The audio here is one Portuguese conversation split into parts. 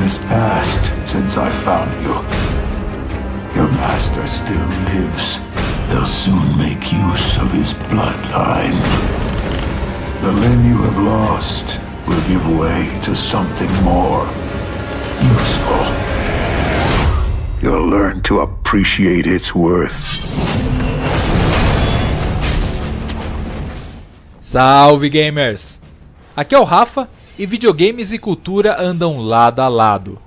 has passed since I found you. Your master still lives. They'll soon make use of his bloodline. The limb you have lost will give way to something more useful. You'll learn to appreciate its worth. Salve gamers! Aqui é o Rafa e videogames e cultura andam lado a lado.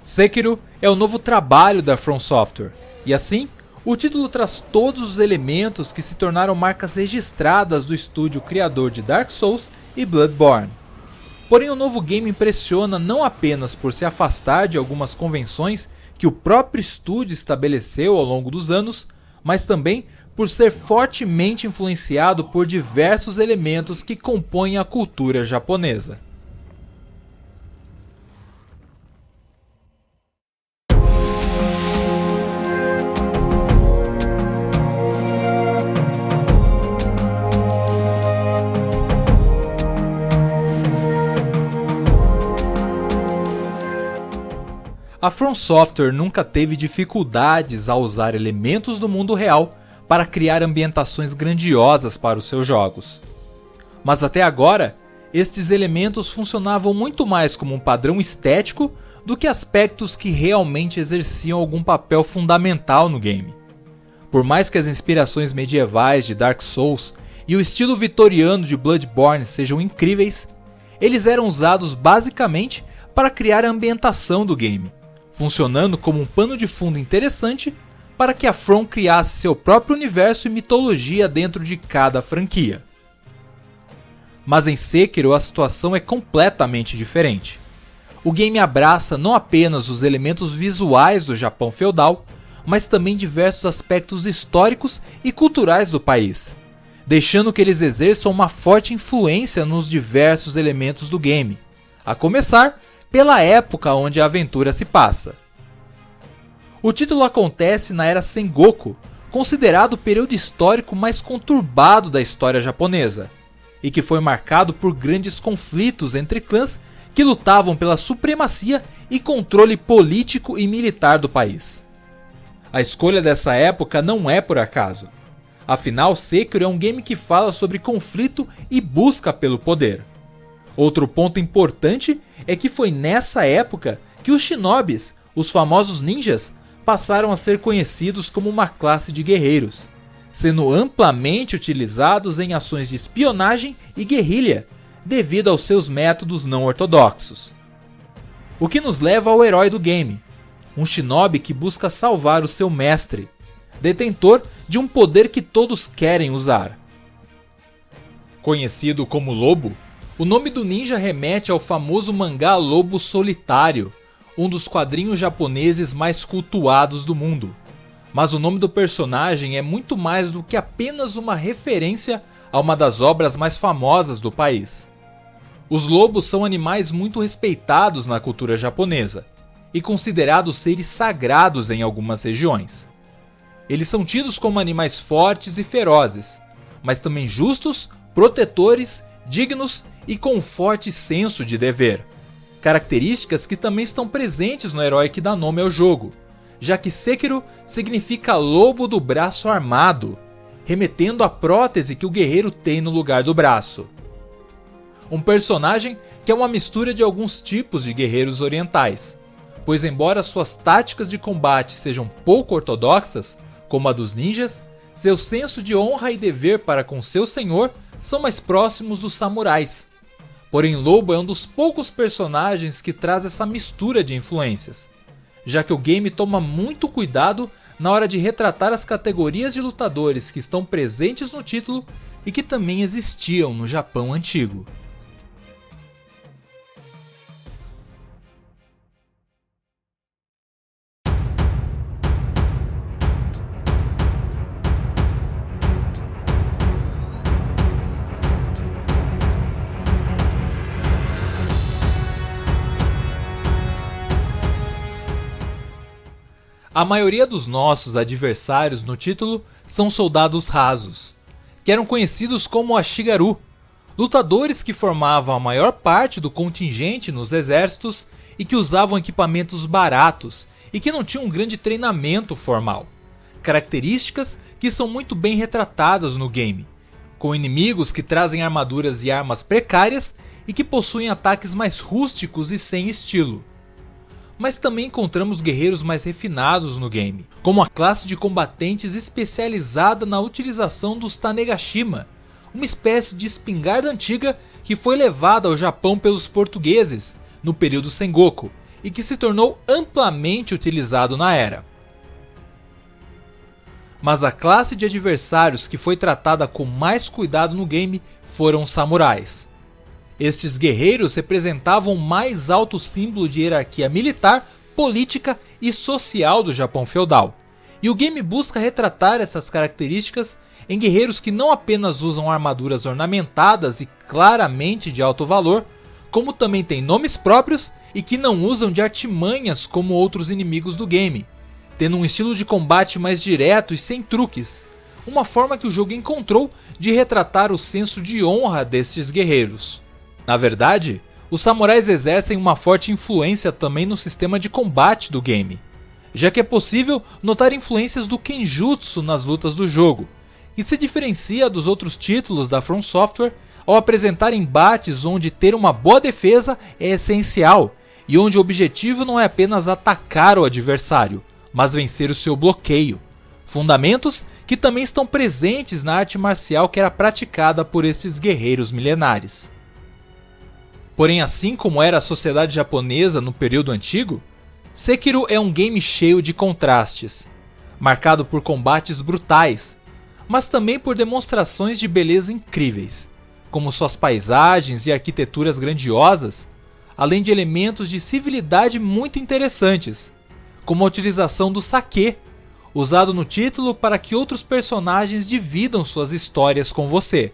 Sekiro é o novo trabalho da From Software e assim o título traz todos os elementos que se tornaram marcas registradas do estúdio criador de Dark Souls e Bloodborne. Porém o novo game impressiona não apenas por se afastar de algumas convenções que o próprio estúdio estabeleceu ao longo dos anos, mas também por ser fortemente influenciado por diversos elementos que compõem a cultura japonesa. A From Software nunca teve dificuldades ao usar elementos do mundo real para criar ambientações grandiosas para os seus jogos. Mas até agora, estes elementos funcionavam muito mais como um padrão estético do que aspectos que realmente exerciam algum papel fundamental no game. Por mais que as inspirações medievais de Dark Souls e o estilo vitoriano de Bloodborne sejam incríveis, eles eram usados basicamente para criar a ambientação do game, funcionando como um pano de fundo interessante para que a From criasse seu próprio universo e mitologia dentro de cada franquia. Mas em Sekiro a situação é completamente diferente. O game abraça não apenas os elementos visuais do Japão feudal, mas também diversos aspectos históricos e culturais do país, deixando que eles exerçam uma forte influência nos diversos elementos do game, a começar pela época onde a aventura se passa. O título acontece na era Sengoku, considerado o período histórico mais conturbado da história japonesa, e que foi marcado por grandes conflitos entre clãs que lutavam pela supremacia e controle político e militar do país. A escolha dessa época não é por acaso. Afinal, Sekiro é um game que fala sobre conflito e busca pelo poder. Outro ponto importante é que foi nessa época que os shinobis, os famosos ninjas, passaram a ser conhecidos como uma classe de guerreiros, sendo amplamente utilizados em ações de espionagem e guerrilha, devido aos seus métodos não ortodoxos. O que nos leva ao herói do game, um shinobi que busca salvar o seu mestre, detentor de um poder que todos querem usar. Conhecido como Lobo, o nome do ninja remete ao famoso mangá Lobo Solitário, um dos quadrinhos japoneses mais cultuados do mundo. Mas o nome do personagem é muito mais do que apenas uma referência a uma das obras mais famosas do país. Os lobos são animais muito respeitados na cultura japonesa e considerados seres sagrados em algumas regiões. Eles são tidos como animais fortes e ferozes, mas também justos, protetores, dignos e com um forte senso de dever. Características que também estão presentes no herói que dá nome ao jogo, já que Sekiro significa lobo do braço armado, remetendo à prótese que o guerreiro tem no lugar do braço. Um personagem que é uma mistura de alguns tipos de guerreiros orientais, pois embora suas táticas de combate sejam pouco ortodoxas, como a dos ninjas, seu senso de honra e dever para com seu senhor são mais próximos dos samurais. Porém, Lobo é um dos poucos personagens que traz essa mistura de influências, já que o game toma muito cuidado na hora de retratar as categorias de lutadores que estão presentes no título e que também existiam no Japão antigo. A maioria dos nossos adversários no título são soldados rasos, que eram conhecidos como Ashigaru, lutadores que formavam a maior parte do contingente nos exércitos e que usavam equipamentos baratos e que não tinham um grande treinamento formal. Características que são muito bem retratadas no game, com inimigos que trazem armaduras e armas precárias e que possuem ataques mais rústicos e sem estilo. Mas também encontramos guerreiros mais refinados no game, como a classe de combatentes especializada na utilização dos Tanegashima, uma espécie de espingarda antiga que foi levada ao Japão pelos portugueses no período Sengoku e que se tornou amplamente utilizado na era. Mas a classe de adversários que foi tratada com mais cuidado no game foram os samurais. Estes guerreiros representavam o mais alto símbolo de hierarquia militar, política e social do Japão feudal. E o game busca retratar essas características em guerreiros que não apenas usam armaduras ornamentadas e claramente de alto valor, como também têm nomes próprios e que não usam de artimanhas como outros inimigos do game, tendo um estilo de combate mais direto e sem truques, uma forma que o jogo encontrou de retratar o senso de honra destes guerreiros. Na verdade, os samurais exercem uma forte influência também no sistema de combate do game, já que é possível notar influências do Kenjutsu nas lutas do jogo, que se diferencia dos outros títulos da From Software ao apresentar embates onde ter uma boa defesa é essencial e onde o objetivo não é apenas atacar o adversário, mas vencer o seu bloqueio. Fundamentos que também estão presentes na arte marcial que era praticada por esses guerreiros milenares. Porém, assim como era a sociedade japonesa no período antigo, Sekiro é um game cheio de contrastes, marcado por combates brutais, mas também por demonstrações de beleza incríveis, como suas paisagens e arquiteturas grandiosas, além de elementos de civilidade muito interessantes, como a utilização do sake, usado no título para que outros personagens dividam suas histórias com você.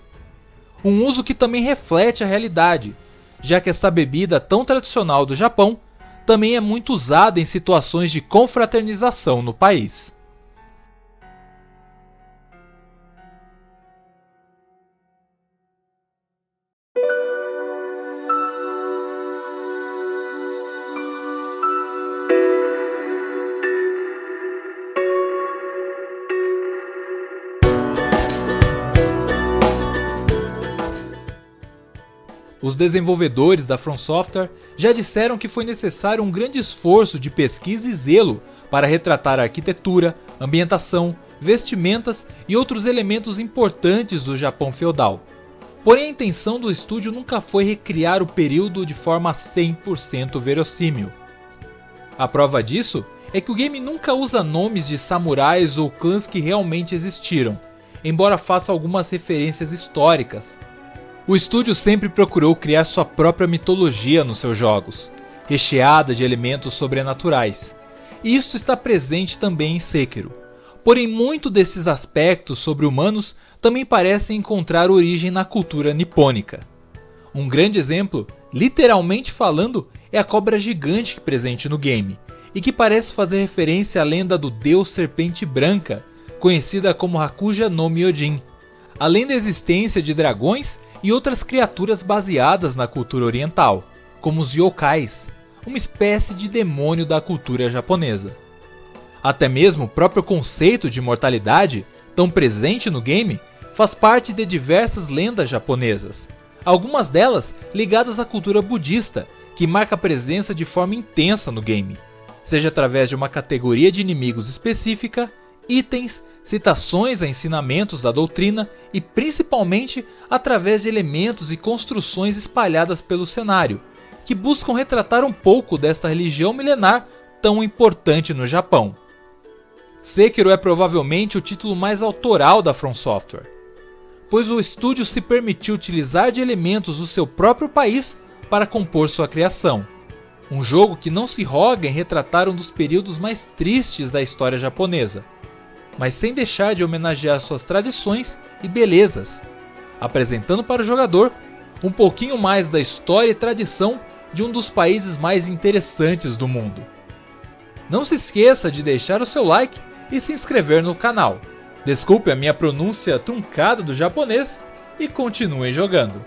Um uso que também reflete a realidade, já que esta bebida tão tradicional do Japão também é muito usada em situações de confraternização no país. Os desenvolvedores da From Software já disseram que foi necessário um grande esforço de pesquisa e zelo para retratar a arquitetura, ambientação, vestimentas e outros elementos importantes do Japão feudal. Porém, a intenção do estúdio nunca foi recriar o período de forma 100% verossímil. A prova disso é que o game nunca usa nomes de samurais ou clãs que realmente existiram, embora faça algumas referências históricas. O estúdio sempre procurou criar sua própria mitologia nos seus jogos, recheada de elementos sobrenaturais, e isto está presente também em Sekiro. Porém, muito desses aspectos sobre-humanos também parecem encontrar origem na cultura nipônica. Um grande exemplo, literalmente falando, é a cobra gigante presente no game, e que parece fazer referência à lenda do deus Serpente Branca, conhecida como Hakuja no Myojin, além da existência de dragões e outras criaturas baseadas na cultura oriental, como os yokais, uma espécie de demônio da cultura japonesa. Até mesmo o próprio conceito de imortalidade, tão presente no game, faz parte de diversas lendas japonesas, algumas delas ligadas à cultura budista, que marca a presença de forma intensa no game, seja através de uma categoria de inimigos específica, itens, citações a ensinamentos da doutrina e principalmente através de elementos e construções espalhadas pelo cenário, que buscam retratar um pouco desta religião milenar tão importante no Japão. Sekiro é provavelmente o título mais autoral da From Software, pois o estúdio se permitiu utilizar de elementos do seu próprio país para compor sua criação. Um jogo que não se roga em retratar um dos períodos mais tristes da história japonesa, mas sem deixar de homenagear suas tradições e belezas, apresentando para o jogador um pouquinho mais da história e tradição de um dos países mais interessantes do mundo. Não se esqueça de deixar o seu like e se inscrever no canal. Desculpe a minha pronúncia truncada do japonês e continuem jogando.